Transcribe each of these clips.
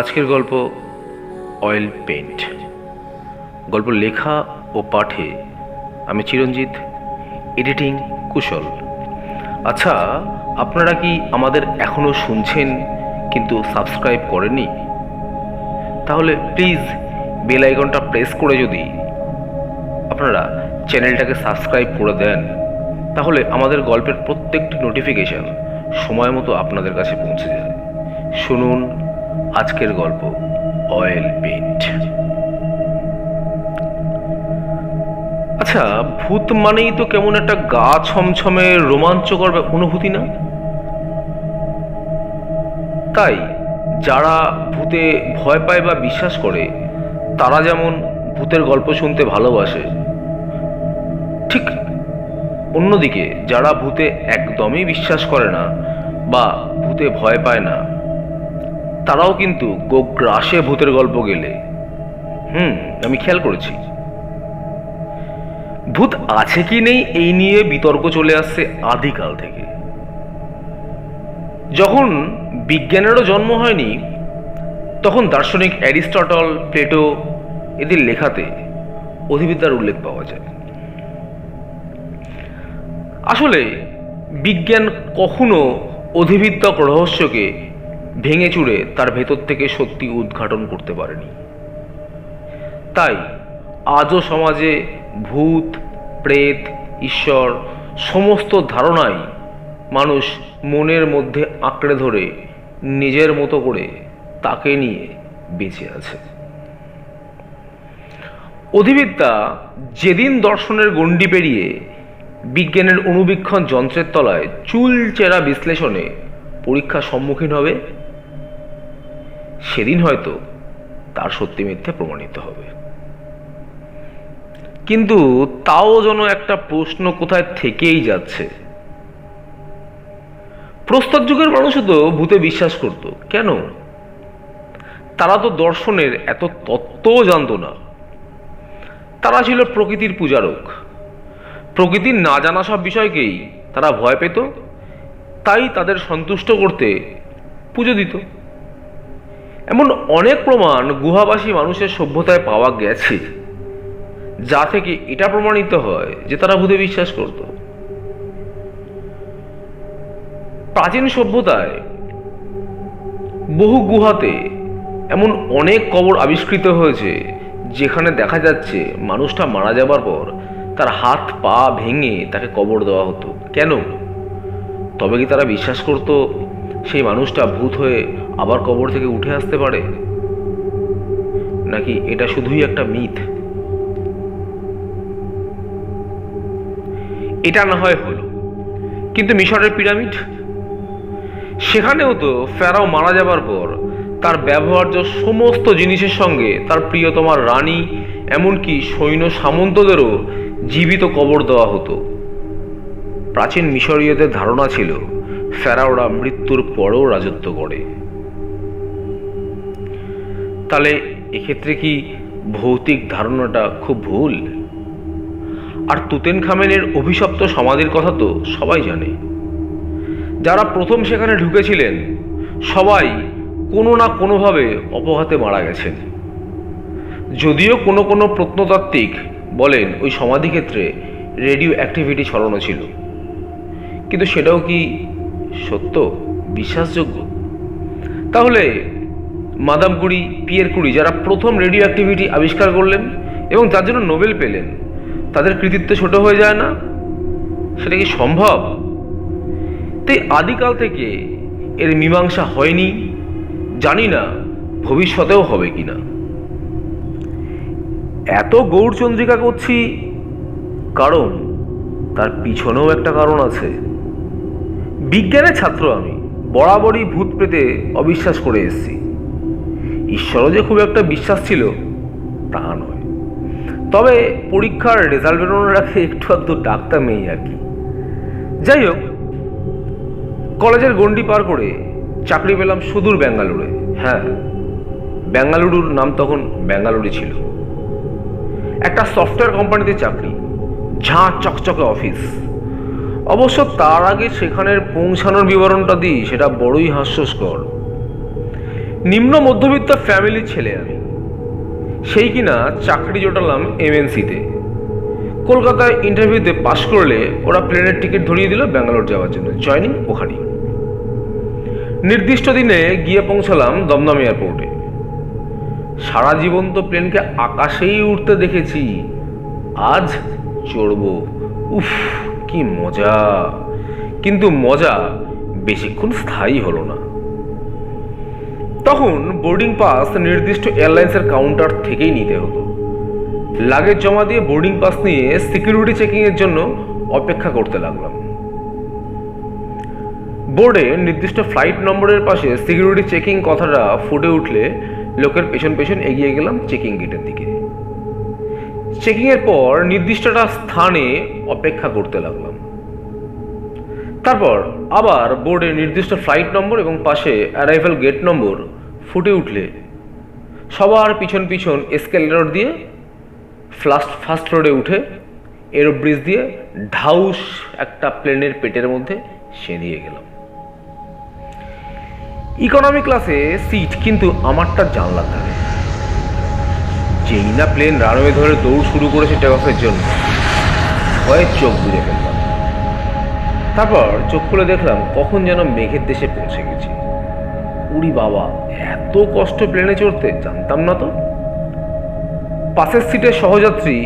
আজকের গল্প oil paint. গল্প লেখা ও পাঠে আমি চিরঞ্জিত, এডিটিং কুশল। আচ্ছা, আপনারা কি আমাদের এখনও শুনছেন কিন্তু সাবস্ক্রাইব করেননি? তাহলে প্লিজ বেল আইকনটা প্রেস করে যদি আপনারা চ্যানেলটাকে সাবস্ক্রাইব করে দেন, তাহলে আমাদের গল্পের প্রত্যেকটি নোটিফিকেশান সময় মতো আপনাদের কাছে পৌঁছে যায়। শুনুন আজকের গল্প অয়েল পেইন্ট। আচ্ছা, ভূত মানেই তো কেমন একটা গা ছমছমে রোমাঞ্চকর অনুভূতি, না? তাই যারা ভূতে ভয় পায় বা বিশ্বাস করে, তারা যেমন ভূতের গল্প শুনতে ভালোবাসে, ঠিক অন্যদিকে যারা ভূতে একদমই বিশ্বাস করে না বা ভূতে ভয় পায় না, তারাও কিন্তু গোগ্রাসে ভূতের গল্প গেলে আমি খেয়াল করেছি। ভূত আছে কি নেই এই নিয়ে বিতর্ক চলে আসছে আদিকাল থেকে। যখন বিজ্ঞানেরও জন্ম হয়নি, তখন দার্শনিক অ্যারিস্টটল, প্লেটো এদের লেখাতে অধিবিদ্যার উল্লেখ পাওয়া যায়। আসলে বিজ্ঞান কখনো অধিবিদ্যক রহস্যকে ভেঙে চুরে তার ভেতর থেকে সত্যি উদ্ঘাটন করতে পারেনি। তাই আজও সমাজে ভূত, প্রেত, ঈশ্বর সমস্ত ধারণাই মানুষ মনের মধ্যে আঁকড়ে ধরে নিজের মতো করে তাকে নিয়ে বেঁচে আছে। অধিবিদ্যা যেদিন দর্শনের গণ্ডি পেরিয়ে বিজ্ঞানের অণুবীক্ষণ যন্ত্রের তলায় চুলচেরা বিশ্লেষণে পরীক্ষার সম্মুখীন হবে, সেদিন হয়তো তার সত্যি মিথ্যে প্রমাণিত হবে। কিন্তু তাও যেন একটা প্রশ্ন কোথায় থেকেই যাচ্ছে। প্রস্তর যুগের মানুষও তো ভূতে বিশ্বাস করত, কেন? তারা তো দর্শনের এত তত্ত্বও জানতো না। তারা ছিল প্রকৃতির পূজারক। প্রকৃতির না জানা সব বিষয়কেই তারা ভয় পেত, তাই তাদের সন্তুষ্ট করতে পুজো দিত। এমন অনেক প্রমাণ গুহাবাসী মানুষের সভ্যতায় পাওয়া গেছে, যা থেকে এটা প্রমাণিত হয় যে তারা ভূতে বিশ্বাস করত। প্রাচীন সভ্যতায় বহু গুহাতে এমন অনেক কবর আবিষ্কৃত হয়েছে, যেখানে দেখা যাচ্ছে মানুষটা মারা যাবার পর তার হাত পা ভেঙে তাকে কবর দেওয়া হতো। কেন? তবে কি তারা বিশ্বাস করত সেই মানুষটা ভূত হয়ে আবার কবর থেকে উঠে আসতে পারে? নাকি এটা শুধুই একটা মিথ? এটা না হয় হলো, কিন্তু মিশরের পিরামিড, সেখানেও তো ফেরাও মারা যাবার পর তার ব্যবহার্য সমস্ত জিনিসের সঙ্গে তার প্রিয়তমার রানী, এমনকি সৈন্য সামন্তদেরও জীবিত কবর দেওয়া হতো। প্রাচীন মিশরীয়দের ধারণা ছিল ফেরাওরা মৃত্যুর পরেও রাজত্ব করে। তাহলে এক্ষেত্রে কি ভৌতিক ধারণাটা খুব ভুল? আর তুতেনখামেনের অভিশপ্ত সমাধির কথা তো সবাই জানে। যারা প্রথম সেখানে ঢুকেছিলেন সবাই কোনো না কোনোভাবে অপঘাতে মারা গেছেন। যদিও কোনো কোনো প্রত্নতাত্ত্বিক বলেন ওই সমাধিক্ষেত্রে রেডিও অ্যাক্টিভিটি ছড়ানো ছিল, কিন্তু সেটাও কি সত্য, বিশ্বাসযোগ্য? তাহলে মাদাম কুরি, পিয়ের কুরি, যারা প্রথম রেডিও অ্যাক্টিভিটি আবিষ্কার করলেন এবং যার জন্য নোবেল পেলেন, তাদের কৃতিত্ব ছোট হয়ে যায় না? সেটা কি সম্ভব? তাই আদিকাল থেকে এর মীমাংসা হয়নি। জানি না ভবিষ্যতেও হবে কিনা। এত গৌরচন্দ্রিকা করছি কারণ তার পিছনেও একটা কারণ আছে। বিজ্ঞানের ছাত্র আমি, বরাবরই ভূত প্রেতে অবিশ্বাস করে এসেছি। ঈশ্বরও যে খুব একটা বিশ্বাস ছিল তা নয়, তবে পরীক্ষার রেজাল্ট বেরোনোর আগে একটু আধটু ডাক্তার নেই আর কি। যাই হোক, কলেজের গণ্ডি পার করে চাকরি পেলাম সুদূর বেঙ্গালুরে। হ্যাঁ, বেঙ্গালুরুর নাম তখন বেঙ্গালুরই ছিল। একটা সফটওয়্যার কোম্পানিতে চাকরি, ঝাঁ চকচকে অফিস। অবশ্য তার আগে সেখানের পৌঁছানোর বিবরণটা দিই, সেটা বড়ই হাস্যস্কর। নিম্ন মধ্যবিত্ত ফ্যামিলির ছেলে আমি, সেই কিনা চাকরি জোটালাম এমএনসিতে। কলকাতায় ইন্টারভিউতে পাশ করলে ওরা প্লেনের টিকিট ধরিয়ে দিল ব্যাঙ্গালোর যাওয়ার জন্য, জয়নিং ওখানেই। নির্দিষ্ট দিনে গিয়ে পৌঁছালাম দমদম এয়ারপোর্টে। সারা জীবন তো প্লেনকে আকাশেই উঠতে দেখেছি, আজ চড়ব, উফ কি মজা। কিন্তু মজা বেশিক্ষণ স্থায়ী হলো না। তখন বোর্ডিং পাস নির্দিষ্ট এয়ারলাইন্সের কাউন্টার থেকেই নিতে হতো। লাগেজ জমা দিয়ে বোর্ডিং পাস নিয়ে সিকিউরিটি চেকিংয়ের জন্য অপেক্ষা করতে লাগলাম। বোর্ডে নির্দিষ্ট ফ্লাইট নম্বরের পাশে সিকিউরিটি চেকিং কথাটা ফুটে উঠলে লোকের পেছন পেছন এগিয়ে গেলাম চেকিং গেটের দিকে। চেকিংয়ের পর নির্দিষ্ট একটা স্থানে অপেক্ষা করতে লাগলাম। তারপর আবার বোর্ডে নির্দিষ্ট ফ্লাইট নম্বর এবং পাশে অ্যারাইভাল গেট নম্বর ফুটে উঠলে সবার পিছন পিছন এসকেলেটর দিয়ে ফার্স্ট রোডে উঠে এরোব্রিজ দিয়ে ঢাউস একটা প্লেনের পেটের মধ্যে সেঁধিয়ে গেলাম। ইকোনমি ক্লাসে সিট কিন্তু আমারটা জানলার ধারে। যেই না প্লেন রানওয়ে ধরে দৌড় শুরু করেছে টেক অফের জন্য, ভয়ে চোখ বুজে ফেললাম। তারপর চোখ খুলে দেখলাম কখন যেন মেঘের দেশে পৌঁছে গেছি। উড়ি বাবা, এত কষ্ট প্লেনে চড়তে, জানতাম না তো। পাশের সিটের সহযাত্রী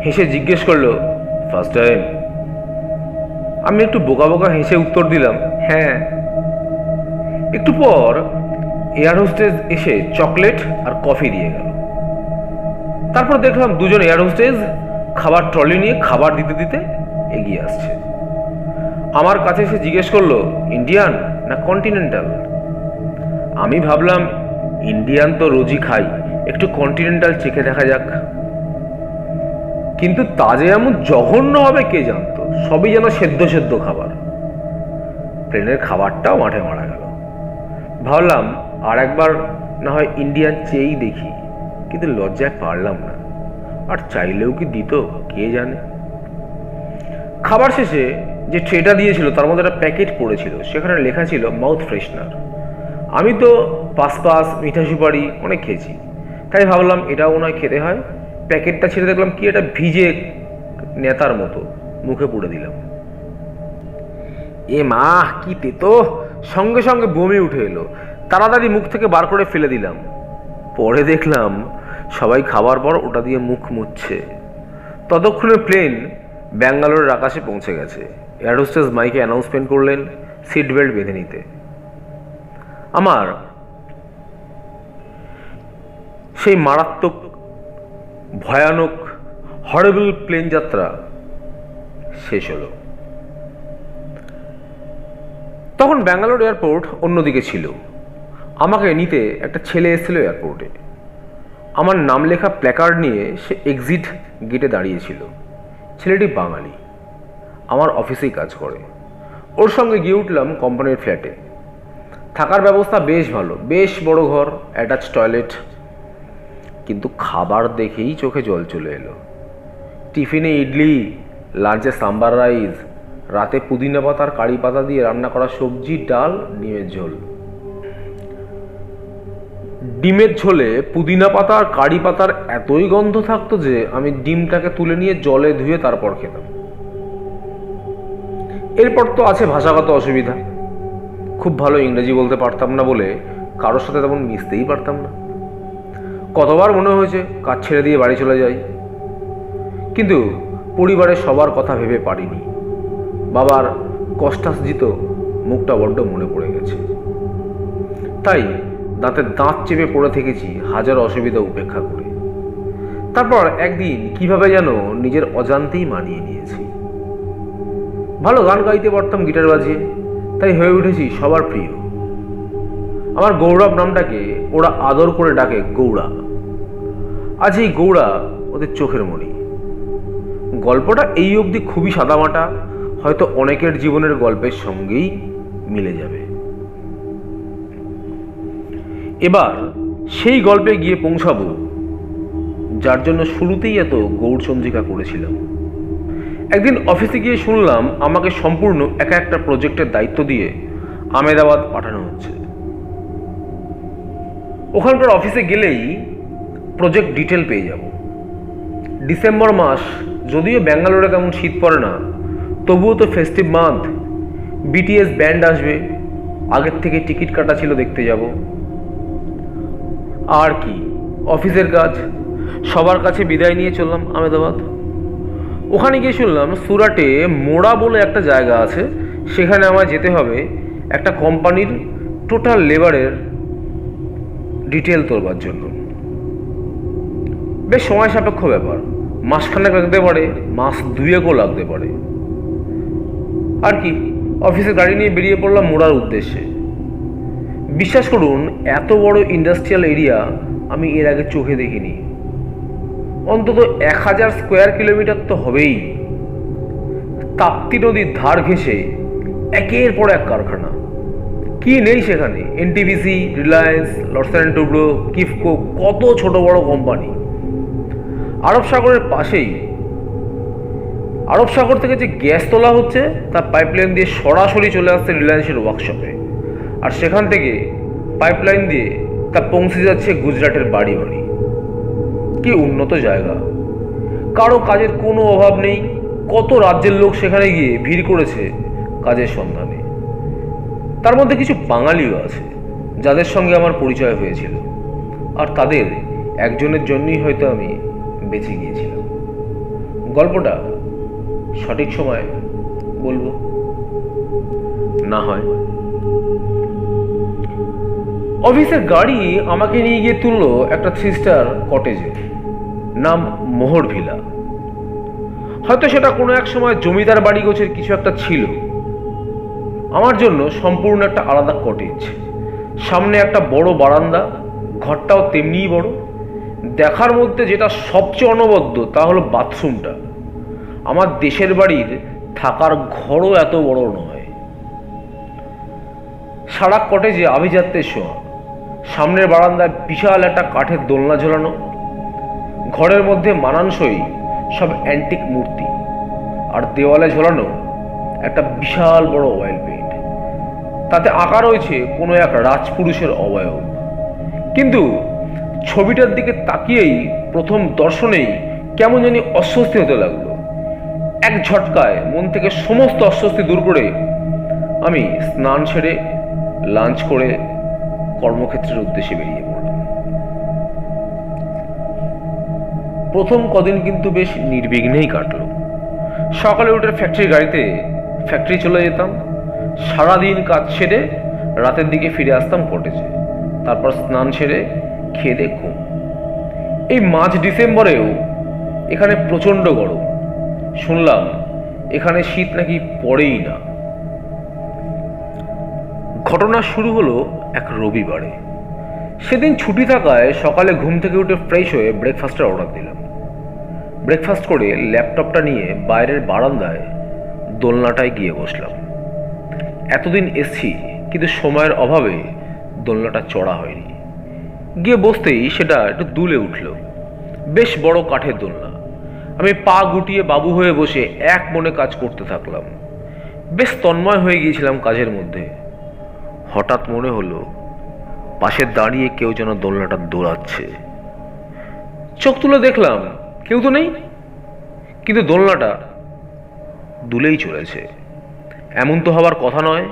হেসে জিজ্ঞেস করলো, ফার্স্ট টাইম? আমি একটু বোকা বোকা হেসে উত্তর দিলাম, হ্যাঁ। একটু পর এয়ার হোস্টেস এসে চকলেট আর কফি দিয়ে গেল। তারপর দেখলাম দুজন এয়ার হোস্টেস খাবার ট্রলি নিয়ে খাবার দিতে দিতে এগিয়ে আসছে। আমার কাছে এসে জিজ্ঞেস করলো, ইন্ডিয়ান না কন্টিনেন্টাল? আমি ভাবলাম ইন্ডিয়ান তো রোজই খাই, একটু কন্টিনেন্টাল চেখে দেখা যাক। কিন্তু তা যে এমন জঘন্য হবে কে জানতো। সবই যেন সেদ্ধ সেদ্ধ খাবার। প্লেনের খাবারটাও মাঠে মারা গেল। ভাবলাম আর একবার না হয় ইন্ডিয়ান চেয়েই দেখি, কিন্তু লজ্জায় পারলাম না। আর চাইলেও কি দিত কে জানে। খাবার শেষে যে ট্রেটা দিয়েছিল তার মধ্যে একটা প্যাকেট পড়েছিল, সেখানে লেখা ছিল মাউথ ফ্রেশনার। আমি তো পাসপাস মিঠা সুপারি অনেক খেয়েছি, তাই ভাবলাম এটাও মনে হয় খেতে হয়। প্যাকেটটা ছেড়ে দেখলাম কি এটা ভিজে নেতার মতো, মুখে পুড়ে দিলাম। এ মা, কি তেতো! সঙ্গে সঙ্গে বমি উঠে এলো। তাড়াতাড়ি মুখ থেকে বার করে ফেলে দিলাম। পরে দেখলাম সবাই খাবার পর ওটা দিয়ে মুখ মুছছে। ততক্ষণে প্লেন ব্যাঙ্গালোরের আকাশে পৌঁছে গেছে। এয়ার হোস্টেস মাইকে অ্যানাউন্সমেন্ট করলেন সিট বেল্ট বেঁধে নিতে। আমার সেই মারাত্মক ভয়ানক হরেবল প্লেন যাত্রা শেষ হলো। তখন ব্যাঙ্গালোর এয়ারপোর্ট অন্যদিকে ছিল। আমাকে নিতে একটা ছেলে এসেছিল এয়ারপোর্টে। আমার নাম লেখা প্ল্যাকার্ড নিয়ে সে এক্সিট গেটে দাঁড়িয়েছিল। ছেলেটি বাঙালি, আমার অফিসেই কাজ করে। ওর সঙ্গে গিয়ে উঠলাম কোম্পানির ফ্ল্যাটে। থাকার ব্যবস্থা বেশ ভালো, বেশ বড় ঘর, অ্যাটাচ টয়লেট। কিন্তু খাবার দেখেই চোখে জল চলে এলো। টিফিনে ইডলি, লাঞ্চে সাম্বার রাইস, রাতে পুদিনা পাতার কারি পাতা দিয়ে রান্না করা সবজি, ডাল, ডিমের ঝোল। ডিমের ঝোলে পুদিনা পাতা আর কারি পাতার এতই গন্ধ থাকতো যে আমি ডিমটাকে তুলে নিয়ে জলে ধুয়ে তারপর খেতাম। এরপর তো আছে ভাষাগত অসুবিধা। খুব ভালো ইংরেজি বলতে পারতাম না বলে কারোর সাথে তেমন মিশতেই পারতাম না। কতবার মনে হয়েছে কাজ ছেড়ে দিয়ে বাড়ি চলে যাই, কিন্তু পরিবারের সবার কথা ভেবে পারিনি। বাবার কষ্টার্জিত মুখটা বড্ড মনে পড়ে গেছে। তাই দাঁতে দাঁত চেপে পড়ে থেকেছি হাজার অসুবিধা উপেক্ষা করে। তারপর একদিন কিভাবে যেন নিজের অজান্তেই মানিয়ে নিয়েছি। ভালো গান গাইতে পারতাম গিটার বাজিয়ে, তাই হয়ে উঠেছি সবার প্রিয়। আমার গৌরব নামটাকে ওরা আদর করে ডাকে গৌড়া। আজ এই গৌড়া ওদের চোখের মণি। গল্পটা এই অবধি খুবই সাদামাটা, হয়তো অনেকের জীবনের গল্পের সঙ্গেই মিলে যাবে। এবার সেই গল্পে গিয়ে পৌঁছাবো যার জন্য শুরুতেই এত গৌরচন্দ্রিকা করেছিলাম। একদিন অফিসে গিয়ে শুনলাম আমাকে সম্পূর্ণ একা একটা প্রজেক্টের দায়িত্ব দিয়ে আহমেদাবাদ পাঠানো হচ্ছে। ওখানকার অফিসে গেলেই প্রজেক্ট ডিটেল পেয়ে যাব। ডিসেম্বর মাস, যদিও ব্যাঙ্গালোরে তেমন শীত পড়ে না, তবুও তো ফেস্টিভ মান্থ। বিটিএস ব্যান্ড আসবে, আগের থেকে টিকিট কাটা ছিল, দেখতে যাব। আর কি, অফিসের কাজ। সবার কাছে বিদায় নিয়ে চললাম আহমেদাবাদ। ওখানে গিয়ে শুনলাম সুরাটে মোড়া বলে একটা জায়গা আছে, সেখানে আমায় যেতে হবে একটা কোম্পানির টোটাল লেবারের ডিটেল তোলবার জন্য। বেশ সময় সাপেক্ষ ব্যাপার, মাসখানেক লাগতে পারে, মাস দুয়েকও লাগতে পারে। আর কি, অফিসের গাড়ি নিয়ে বেরিয়ে পড়লাম মোড়ার উদ্দেশ্যে। বিশ্বাস করুন, এত বড় ইন্ডাস্ট্রিয়াল এরিয়া আমি এর আগে চোখে দেখিনি। অন্তত 1000 স্কোয়ার কিলোমিটার তো হবেই। তাপ্তি নদীর ধার ঘেঁষে একের পর এক কারখানা। কি নেই সেখানে? এনটিপিসি, রিলায়েন্স, লরসেন অ্যান্ড টুব্রো, কিফকো, কত ছোট বড় কোম্পানি। আরব সাগরের পাশেই। আরব সাগর থেকে যে গ্যাস তোলা হচ্ছে তার পাইপলাইন দিয়ে সরাসরি চলে আসছে রিলায়েন্সের ওয়ার্কশপে, আর সেখান থেকে পাইপলাইন দিয়ে তা পৌঁছে যাচ্ছে গুজরাটের বাড়ি বাড়ি। কি উন্নত জায়গা! কারো কাজের কোনো অভাব নেই। কত রাজ্যের লোক সেখানে গিয়ে ভিড় করেছে কাজের সন্ধানে। তার মধ্যে কিছু বাঙালিও আছে যাদের সঙ্গে আমার পরিচয় হয়েছিল, আর তাদের একজনের জন্যই হয়তো আমি বেঁচে গিয়েছিলাম। গল্পটা সঠিক সময় বলবো, না হয়। অফিসের গাড়ি আমাকে নিয়ে গিয়ে তুললো একটা 3 স্টার কটেজে, নাম মোহর ভিলা। হয়তো সেটা কোনো এক সময় জমিদার বাড়ি গোছের কিছু একটা ছিল। আমার জন্য সম্পূর্ণ একটা আলাদা কটেজ। সামনে একটা বড় বারান্দা, ঘরটাও তেমনিই বড়। দেখার মধ্যে যেটা সবচেয়ে অনবদ্য তা হলো বাথরুমটা। আমার দেশের বাড়ির থাকার ঘরও এত বড় নয়। সারা কটেজে আভিজাত্যের ছোঁয়া। সামনের বারান্দায় বিশাল একটা কাঠের দোলনা ঝোলানো। ঘরের মধ্যে মানানসই সব অ্যান্টিক মূর্তি, আর দেওয়ালে ঝোলানো একটা বিশাল বড় অয়েল পেইন্ট। তাতে আঁকা রয়েছে কোনো এক রাজপুরুষের অবয়ব। কিন্তু ছবিটার দিকে তাকিয়েই প্রথম দর্শনেই কেমন জানি অস্বস্তি হতে লাগলো। এক ঝটকায় মন থেকে সমস্ত অস্বস্তি দূর করে আমি স্নান সেরে লাঞ্চ করে কর্মক্ষেত্রের উদ্দেশ্যে বেরিয়ে পড়লাম। প্রথম কদিন কিন্তু বেশ নির্বিঘ্নেই কাটলো। সকালে উঠে ফ্যাক্টরির গাড়িতে ফ্যাক্টরি চলে যেতাম। সারাদিন কাজ সেরে রাতের দিকে ফিরে আসতাম কটেজে। তারপর স্নান সেরে খেয়ে দিয়ে ঘুম। এই মাঝ ডিসেম্বরেও এখানে প্রচণ্ড গরম। শুনলাম এখানে শীত নাকি পড়েই না। ঘটনা শুরু হলো এক রবিবারে। সেদিন ছুটি থাকায় সকালে ঘুম থেকে উঠে ফ্রেশ হয়ে ব্রেকফাস্টের অর্ডার দিলাম। ব্রেকফাস্ট করে ল্যাপটপটা নিয়ে বাইরের বারান্দায় দোলনাটায় গিয়ে বসলাম। এতদিন এসছি, কিন্তু সময়ের অভাবে দোলনাটা চড়া হয়নি। গিয়ে বসতেই সেটা একটু দুলে উঠল। বেশ বড় কাঠের দোলনা। আমি পা গুটিয়ে বাবু হয়ে বসে এক মনে কাজ করতে থাকলাম। বেশ তন্ময় হয়ে গিয়েছিলাম কাজের মধ্যে। হঠাৎ মনে হলো পাশে দাঁড়িয়ে কেউ যেন দোলনাটা দোলাচ্ছে। চোখ তুলে দেখলাম কেউ তো নেই, কিন্তু দোলনাটা দুলেই চলেছে। এমন তো হবার কথা নয়।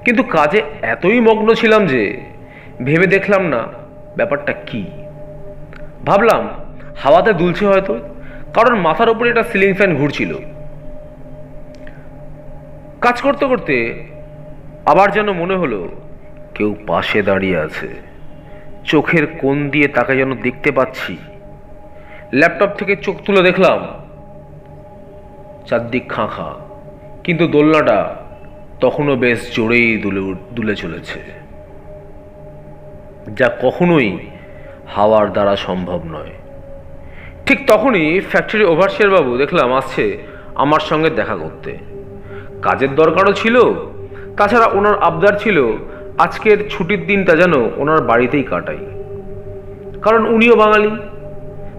কিন্তু কাজে এতই মগ্ন ছিলাম যে ভেবে দেখলাম না ব্যাপারটা কি। ভাবলাম হাওয়াতে দুলছে হয়তো, কারণ মাথার উপরে একটা সিলিং ফ্যান ঘুরছিল। কাজ করতে করতে আবার যেন মনে হলো কেউ পাশে দাঁড়িয়ে আছে। চোখের কোণ দিয়ে তাকে যেন দেখতে পাচ্ছি। ল্যাপটপ থেকে চোখ তুলে দেখলাম চারদিক খাঁ খাঁ, কিন্তু দোলনাটা তখনও বেশ জোরেই দুলে চলেছে, যা কখনোই হাওয়ার দ্বারা সম্ভব নয়। ঠিক তখনই ফ্যাক্টরি ওভারসিয়ার বাবু দেখলাম আসছে আমার সঙ্গে দেখা করতে। কাজের দরকারও ছিল, তাছাড়া ওনার আবদার ছিল আজকের ছুটির দিনটা যেন ওনার বাড়িতেই কাটাই। কারণ উনিও বাঙালি,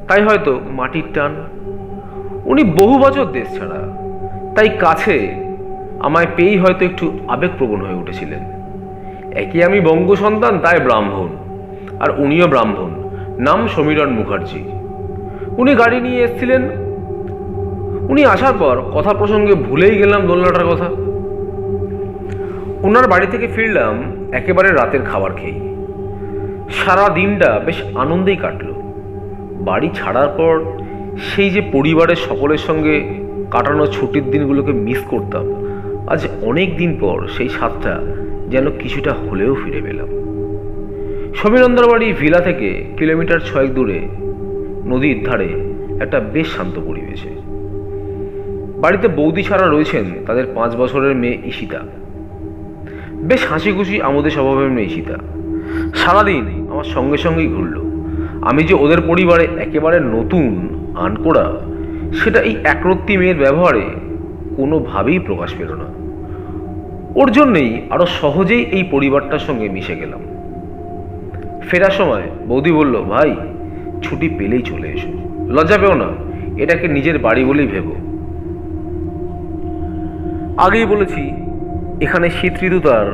তাই হয়তো মাটির টান। উনি বহু বছর দেশ ছাড়া, তাই কাছে আমায় পেয়েই হয়তো একটু আবেগপ্রবণ হয়ে উঠেছিলেন। একই আমি বঙ্গ সন্তান, তাই ব্রাহ্মণ। আর উনিও ব্রাহ্মণ, নাম সমীরণ মুখার্জি। উনি গাড়ি নিয়ে এসেছিলেন। উনি আসার পর কথা প্রসঙ্গে ভুলেই গেলাম দোলনাটার কথা। ওনার বাড়ি থেকে ফিরলাম একেবারে রাতের খাবার খেয়েই। সারা দিনটা বেশ আনন্দেই কাটলো। বাড়ি ছাড়ার পর সেই যে পরিবারের সকলের সঙ্গে কাটানো ছুটির দিনগুলোকে মিস করতাম, আজ অনেক দিন পর সেই স্বাদটা যেন কিছুটা হলেও ফিরে পেলাম। সমীরন্দার বাড়ি ভিলা থেকে কিলোমিটার 6 দূরে নদীর ধারে একটা বেশ শান্ত পরিবেশে। বাড়িতে বৌদি ছাড়া রয়েছেন তাদের 5 বছরের মেয়ে ঈশিতা। বেশ হাসি খুশি আমোদে স্বভাবের মেয়ে ঈশিতা সারাদিন আমার সঙ্গে সঙ্গেই ঘুরল। আমি যে ওদের পরিবারে একেবারে নতুন আনকোড়া, সেটা এই একরত্তি মেয়ের ব্যবহারে কোনোভাবেই প্রকাশ পেল না। ওর জন্যেই আরো সহজেই এই পরিবারটার সঙ্গে মিশে গেলাম। ফেরার সময় বৌদি বলল, ভাই ছুটি পেলেই চলে এসো, লজ্জা পেও না, এটাকে নিজের বাড়ি বলেই ভেবো। আগেই বলেছি, এখানে শীত ঋতু তার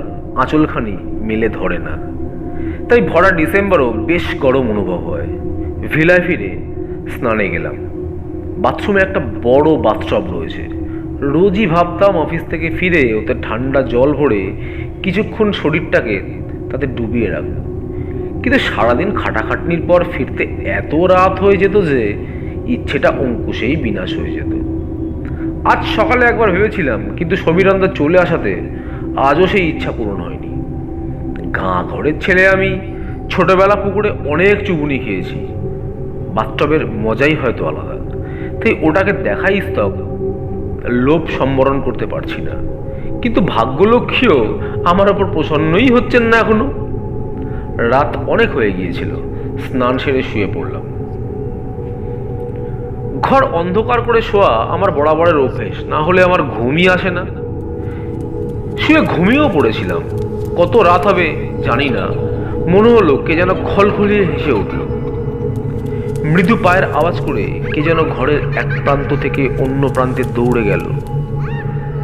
আঁচলখানি মেলে ধরে না, তাই ভরা ডিসেম্বরও বেশ গরম অনুভব হয়। ভিলায় ফিরে স্নানে গেলাম। বাথরুমে একটা বড় বাথটব রয়েছে। রোজই ভাবতাম অফিস থেকে ফিরে ওতে ঠান্ডা জল ভরে কিছুক্ষণ শরীরটাকে তাতে ডুবিয়ে রাখব, কিন্তু সারাদিন খাটাখাটনির পর ফিরতে এত রাত হয়ে যেত যে ইচ্ছেটা অঙ্কুশেই বিনাশ হয়ে যেত। আজ সকালে একবার ভেবেছিলাম, কিন্তু সমীরন্দা চলে আসাতে আজও সেই ইচ্ছা পূরণ হয়নি। গাঁ ঘরের ছেলে আমি, ছোটবেলা পুকুরে অনেক চুবুনি খেয়েছি। বাথটবের মজাই হয়তো আলাদা, তাই ওটাকে দেখাই স্তব, লোভ সম্বরণ করতে পারছি না। কিন্তু ভাগ্যলক্ষ্মীও আমার ওপর প্রসন্নই হচ্ছেন না এখনো। রাত অনেক হয়ে গিয়েছিল, স্নান সেরে শুয়ে পড়লাম। ঘর অন্ধকার করে শোয়া আমার বরাবরের অভ্যেস, না হলে আমার ঘুমই আসে না। শুয়ে ঘুমিয়েও পড়েছিলাম। কত রাত হবে জানি না, মনে হলো কে যেন খলখলিয়ে হেসে উঠল। মৃদু পায়ের আওয়াজ করে কে যেন ঘরের এক প্রান্ত থেকে অন্য প্রান্তে দৌড়ে গেল।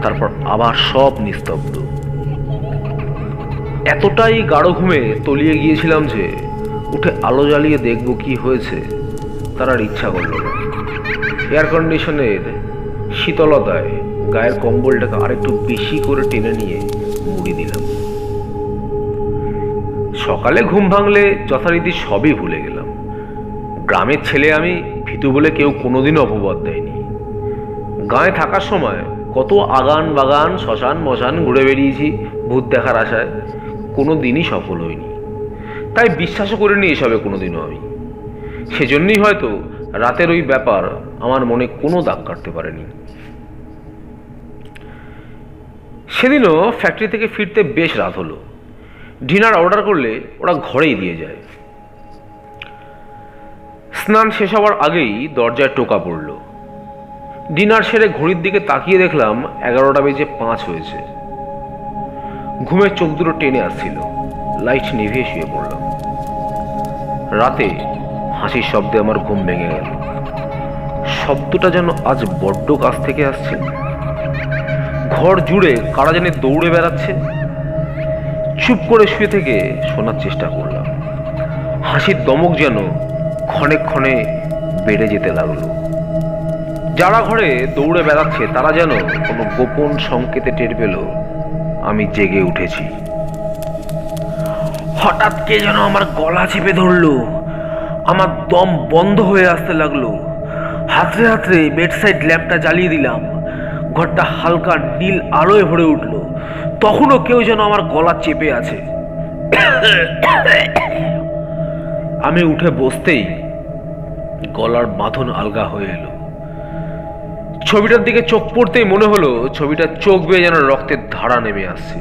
তারপর আবার সব নিস্তব্ধ। এতটাই গাঢ় ঘুমে তলিয়ে গিয়েছিলাম যে উঠে আলো জ্বালিয়ে দেখব কি হয়েছে তার আর ইচ্ছা করল না। এয়ার কন্ডিশনের শীতলতায় গায়ের কম্বলটাকে আরেকটু বেশি করে টেনে নিয়ে মুড়ি দিলাম। সকালে ঘুম ভাঙলে যথারীতি সবই ভুলে গেলাম। গ্রামের ছেলে আমি, ভীতু বলে কেউ কোনোদিনও অপবাদ দেয়নি। গাঁয়ে থাকার সময় কত আগান বাগান শ্মশান মশান ঘুরে বেরিয়েছি ভূত দেখার আশায়, কোনো দিনই সফল হইনি। তাই বিশ্বাসও করিনি এসবে কোনোদিনও আমি। সেজন্যই হয়তো রাতের ওই ব্যাপার আমার মনে কোনো দাগ কাটতে পারেনি। সেদিনও ফ্যাক্টরি থেকে ফিরতে বেশ রাত হলো। ডিনার অর্ডার করলে ওরা ঘরেই দিয়ে যায়। স্নান শেষ হওয়ার আগেই দরজায় টোকা পড়ল। ডিনার সেরে ঘড়ির দিকে তাকিয়ে দেখলাম 11:05 হয়েছে। ঘুমের চোখ দুটো টেনে আসছিল। লাইট নিভিয়ে শুয়ে পড়লাম। রাতে হাসির শব্দে আমার ঘুম ভেঙে গেল। শব্দটা যেন আজ বড্ড কাছ থেকে আসছে। ঘর জুড়ে কারা জানি দৌড়ে বেড়াচ্ছে। চুপ করে শুয়ে থেকে শোনার চেষ্টা করলাম। হাসির দমক যেন ক্ষণে ক্ষণে বেড়ে যেতে লাগলো। যারা ঘরে দৌড়ে বেড়াচ্ছে তারা যেন কোনো গোপন সংকেতে টের পেল আমি জেগে উঠেছি। হঠাৎ কে যেন আমার গলা চেপে ধরলো। আমার দম বন্ধ হয়ে আসতে লাগলো। হাতড়ে হাতড়ে বেডসাইড ল্যাম্পটা জ্বালিয়ে দিলাম। ঘরটা হালকা নীল আলোয় ভরে উঠল। তখনও কেউ যেন আমার গলা চেপে আছে। আমি উঠে বসতেই গলার বাঁধন আলগা হয়ে এলো। ছবিটার দিকে চোখ পড়তেই মনে হলো ছবিটার চোখ বেয়ে যেন রক্তের ধারা নেমে আসছে।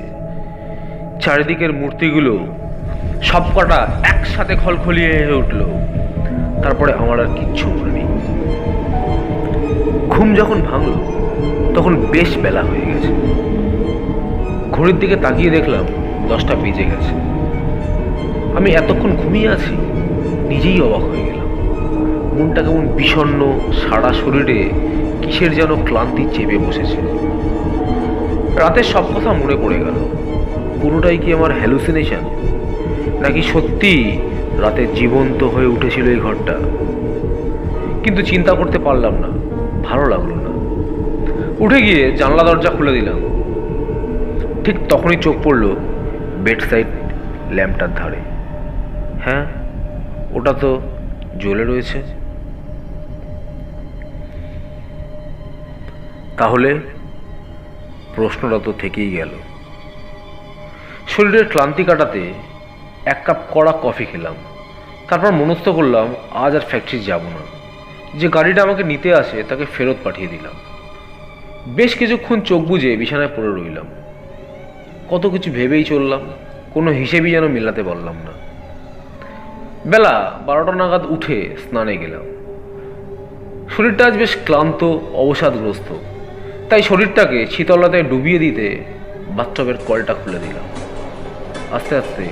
চারিদিকের মূর্তিগুলো সবকটা একসাথে খলখলিয়ে হয়ে উঠল। তারপরে আমার আর কিচ্ছু মনে নেই। ঘুম যখন ভাঙল তখন বেশ বেলা হয়ে গেছে। ঘড়ির দিকে তাকিয়ে দেখলাম 10টা বেজে গেছে। আমি এতক্ষণ ঘুমিয়ে আছি, নিজেই অবাক হয়ে গেলাম। মনটা কেমন বিষণ্ণ, সারা শরীরে কিসের যেন ক্লান্তি চেপে বসেছে। রাতের সব কথা মনে পড়ে গেল। পুরোটাই কি আমার হ্যালুসিনেশন, নাকি সত্যি রাতে জীবন্ত হয়ে উঠেছিল এই ঘরটা, কিন্তু চিন্তা করতে পারলাম না, ভালো লাগলো না। উঠে গিয়ে জানলা দরজা খুলে দিলাম। ঠিক তখনই চোখ পড়ল বেড সাইড ল্যাম্পটার ধারে। হ্যাঁ, ওটা তো জ্বলে রয়েছে। তাহলে প্রশ্নটা তো থেকেই গেল। শরীরের ক্লান্তি কাটাতে এক কাপ কড়া কফি খেলাম। তারপর মনস্থ করলাম আজ আর ফ্যাক্টরি যাব না। যে গাড়িটা আমাকে নিতে আসে তাকে ফেরত পাঠিয়ে দিলাম। বেশ কিছুক্ষণ চোখ বুজে বিছানায় পড়ে রইলাম। কত কিছু ভেবেই চললাম, কোনো হিসেবই যেন মেলাতে পারলাম না। বেলা 12টা নাগাদ উঠে স্নানে গেলাম। শরীরটা আজ বেশ ক্লান্ত, অবসাদগ্রস্ত, তাই শরীরটাকে শীতলতায় ডুবিয়ে দিতে বাথটবের কলটা খুলে দিলাম। আস্তে আস্তে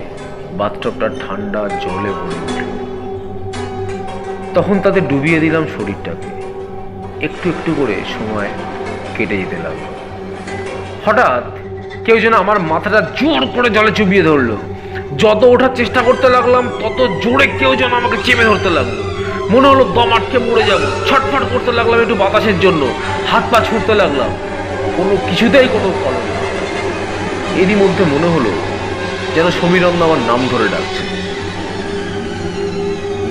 বাথটবটা ঠান্ডা জলে ভরে উঠল। তখন তাতে ডুবিয়ে দিলাম শরীরটাকে। একটু একটু করে সময় কেটে যেতে লাগলো। হঠাৎ কেউ যেন আমার মাথাটা জোর করে জলে চুবিয়ে ধরলো। যত ওঠার চেষ্টা করতে লাগলাম তত জোরে কেউ যেন আমাকে চেপে ধরতে লাগলো। মনে হলো দম আটকে মরে যাবো। ছটফট করতে লাগলাম একটু বাতাসের জন্য, হাত পা ছুটতে লাগলাম, কোনো কিছুতেই কোনো ফল নেই। এরই মধ্যে মনে হলো যেন সমীরন্দ আমার নাম ধরে ডাকছে।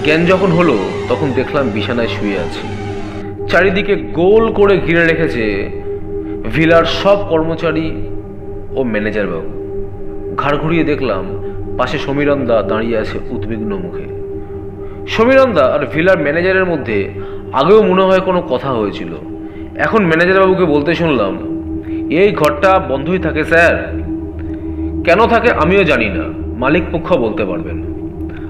জ্ঞান যখন হলো তখন দেখলাম বিছানায় শুয়ে আছি। চারিদিকে গোল করে ঘিরে রেখেছে ভিলার সব কর্মচারী ও ম্যানেজার বাবু। ঘাড় ঘুরিয়ে দেখলাম পাশে সমীরন্দা দাঁড়িয়ে আছে উদ্বিগ্ন মুখে। সমীরন্দা আর ভিলার ম্যানেজারের মধ্যে আগেও মনে হয় কোনো কথা হয়েছিল। এখন ম্যানেজার বাবুকে বলতে শুনলাম, এই ঘরটা বন্ধই থাকে স্যার। কেন থাকে আমিও জানি না, মালিক পক্ষ বলতে পারবেন।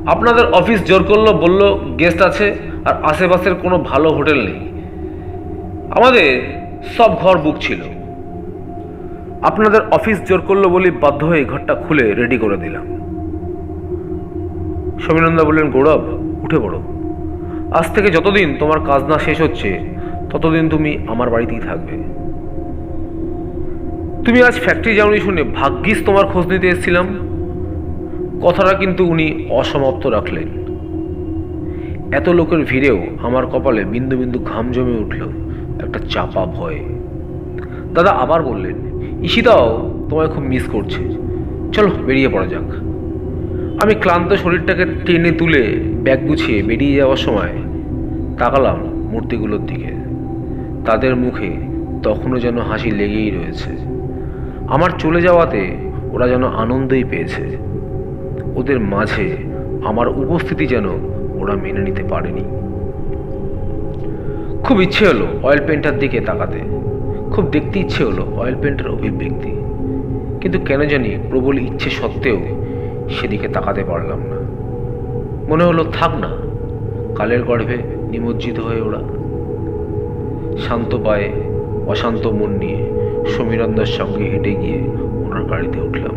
আপনাদের অফিস জোর করলো, বলল গেস্ট আছে আর আশেপাশের কোনো ভালো হোটেল নেই। আমাদের সব ঘর বুক ছিল। আপনাদের অফিস জোর করলো বলে বাধ্য হয়ে ঘরটা খুলে রেডি করে দিলাম। সমীরন্দা বললেন, গৌরব উঠে পড়ো। আজ থেকে যতদিন তোমার কাজ না শেষ হচ্ছে ততদিন তুমি আমার বাড়িতেই থাকবে। তুমি আজ ফ্যাক্টরি যাওনি শুনে ভাগ্যিস তোমার খোঁজ নিতে এসেছিলাম। কথাটা কিন্তু উনি অসমাপ্ত রাখলেন। এত লোকের ভিড়েও আমার কপালে বিন্দু বিন্দু ঘাম জমে উঠল একটা চাপা ভয়ে। দাদা আবার বললেন, ঈশিতাও তোমায় খুব মিস করছে, চলো বেরিয়ে পড়া যাক। আমি ক্লান্ত শরীরটাকে টেনে তুলে ব্যাগ গুছিয়ে বেরিয়ে যাওয়ার সময় তাকালাম মূর্তিগুলোর দিকে। তাদের মুখে তখনও যেন হাসি লেগেই রয়েছে। আমার চলে যাওয়াতে ওরা যেন আনন্দই পেয়েছে। ওদের মাঝে আমার উপস্থিতি যেন ওরা মেনে নিতে পারেনি। খুব ইচ্ছে হলো অয়েল পেন্টার দিকে তাকাতে, খুব দেখতে ইচ্ছে হলো অয়েল পেন্টের অভিব্যক্তি, কিন্তু কেন জানি প্রবল ইচ্ছে সত্ত্বেও সেদিকে তাকাতে পারলাম না। মনে হলো থাক না, কালের গর্ভে নিমজ্জিত হয়ে ওরা। শান্ত পায়ে অশান্ত মন নিয়ে সমীরন্দার সঙ্গে হেঁটে গিয়ে ওনার গাড়িতে উঠলাম।